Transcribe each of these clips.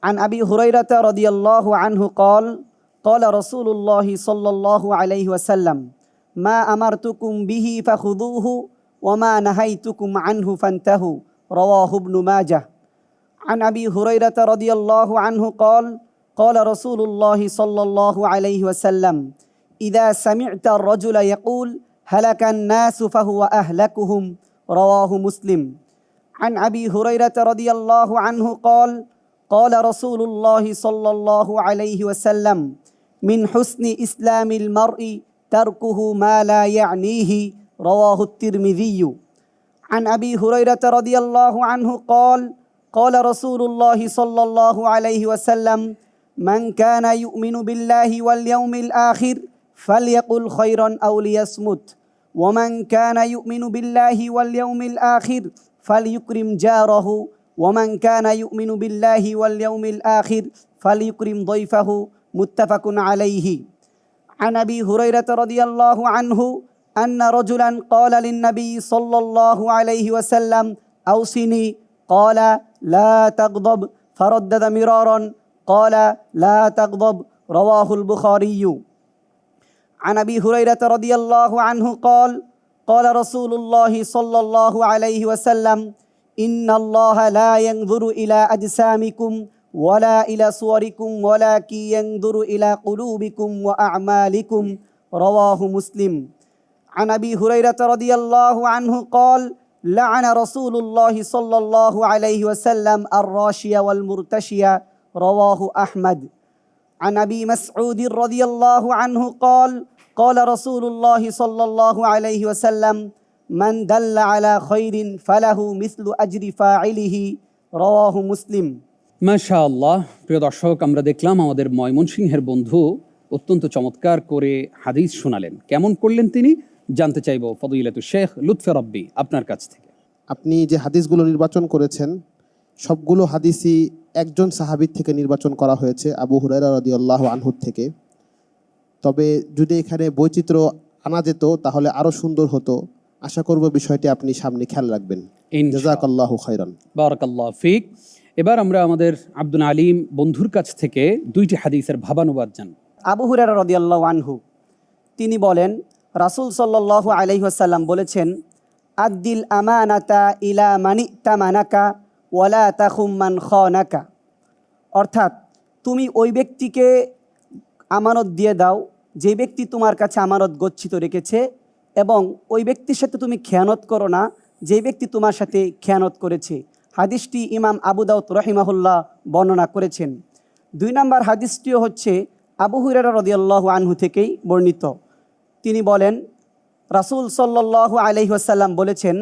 عن أبي هريرة رضي الله عنه قال قال رسول الله صلى الله عليه وسلم ما أمرتكم به فخذوه وما نهيتكم عنه فانتهوا رواه ابن ماجه عن أبي هريرة رضي الله عنه قال قال رسول الله صلى الله عليه وسلم إذا سمعت الرجل يقول هلك الناس فهو أهلكهم رواه مسلم عن أبي هريرة رضي الله عنه قال قال رسول الله صلى الله عليه وسلم من حسن إسلام المرء تركه ما لا يعنيه رواه الترمذي عن أبي هريرة رضي الله عنه قال قال رسول الله صلى الله عليه وسلم من كان يؤمن بالله واليوم الآخر فليقل خيرا أو ليصمت ومن كان يؤمن بالله واليوم الآخر فليكرم جاره ومن كان يؤمن بالله واليوم الآخر فليكرم ضيفه متفق عليه عن أبي هريرة رضي الله عنه أن رجلا قال للنبي صلى الله عليه وسلم أوصني قال لا تغضب فردد مرارا قال لا تغضب رواه البخاري عن أبي هريرة رضي الله عنه قال قال رسول الله صلى الله عليه وسلم إن الله لا ينظر إلى أجسامكم ولا إلى صوركم ولكن ينظر إلى قلوبكم وأعمالكم رواه مسلم عن أبي هريرة رضي الله عنه قال لعن رسول الله صلى الله عليه وسلم الراشية والمرتشية رواه أحمد عن أبي مسعود رضي الله عنه قال قال رسول الله صلى الله عليه وسلم من دل على خير فله مثل أجر فاعله رواه مسلم মাশাআল্লাহ। প্রিয় দর্শক, আমরা দেখলাম আমাদের ময়মনসিংহের বন্ধু অত্যন্ত চমৎকার করে হাদিস শোনালেন। কেমন করলেন তিনি জানতে চাইব ফদিলাতুল শেখ লুৎফে রব্বি আপনার কাছ থেকে। আপনি যে হাদিসগুলো নির্বাচন করেছেন সবগুলো হাদিসই একজন সাহাবীর থেকে নির্বাচন করা হয়েছে, আবু হুরায়রা রাদিয়াল্লাহু আনহু থেকে। তবে যদি এখানে বৈচিত্র্য আনা যেত তাহলে আরো সুন্দর হতো। আশা করব বিষয়টি আপনি সামনে খেয়াল রাখবেন। জাযাকাল্লাহু খাইরান। বারাকাল্লাহু ফিক। এবার আমরা আমাদের আব্দুল আলিম বন্ধুর কাছ থেকে দুইটি হাদিসের ভাবানুবাদ জানব। আবু হুরায়রা রাদিয়াল্লাহু আনহু তিনি বলেন রাসূল সাল্লাল্লাহু আলাইহি ওয়াসাল্লাম বলেছেন আদ্দিল আমানাতা ইলা মানি তামানাকা ওয়ালা তাখুম মান খানাকা, অর্থাৎ তুমি ওই ব্যক্তিকে আমানত দিয়ে দাও যে ব্যক্তি তোমার কাছে আমানত গচ্ছিত রেখেছে, এবং ওই ব্যক্তির সাথে তুমি খেয়ানত করো না যে ব্যক্তি তোমার সাথে খেয়ানত করেছে। হাদিসটি ইমাম আবু দাউদ রাহিমাহুল্লাহ বর্ণনা করেছেন। 2 নম্বর হাদিসটিও হচ্ছে আবু হুরায়রা রাদিয়াল্লাহু আনহু থেকেই বর্ণিত। তিনি বলেন রাসূল সাল্লাল্লাহু আলাইহি ওয়াসাল্লাম বলেছেন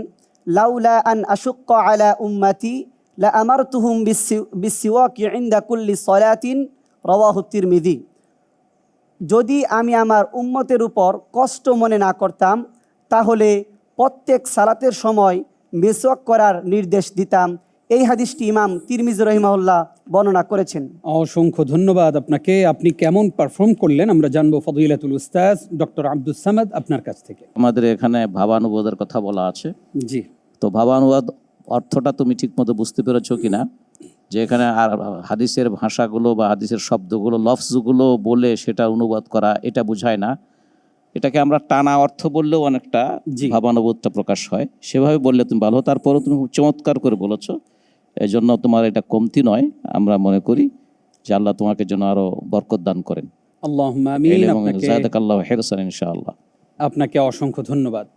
লাউলা আন আশুক্কা আলা উম্মতি লা আমারতুহুম বিসসিওয়াকি ইনদা কুল্লি সালাতিন রাওয়াহু তিরমিজি। যদি আমি আমার উম্মতের উপর কষ্ট মনে না করতাম তাহলে প্রত্যেক সালাতের সময় মিসওয়াক করার নির্দেশ দিতাম। এই হাদিসটি ইমাম তিরমিজি রাহিমাহুল্লাহ বর্ণনা করেছেন। অসংখ্য ধন্যবাদ আপনাকে। আপনি কেমন পারফর্ম করলেন আমরা জানবো ফদিলাতুল উস্তাদ ডক্টর আব্দুস সামাদ আপনার কাছ থেকে। আমাদের এখানে ভাবানুবাদের কথা বলা আছে। জি, তো ভাবানুবাদ অর্থটা তুমি ঠিকমতো বুঝতে পেরেছো কিনা, যে এখানে আর হাদিসের ভাষাগুলো বা হাদিসের শব্দগুলো লফজগুলো বলে সেটা অনুবাদ করা এটা বোঝায় না। এটাকে আমরা টানা অর্থ বললেও অনেকটা ভাবানুবোধটা প্রকাশ হয়। সেভাবে বললে তুমি ভালো, তারপরেও তুমি খুব চমৎকার করে বলেছো, এই জন্য তোমার এটা কমতি নয়। আমরা মনে করি যে আল্লাহ তোমাকে যেন আরো বরকত দান করেন। আল্লাহুম্মা আমিন। এবং জাযাকাল্লাহু খাইরান ইনশাআল্লাহ। আপনাকে অসংখ্য ধন্যবাদ।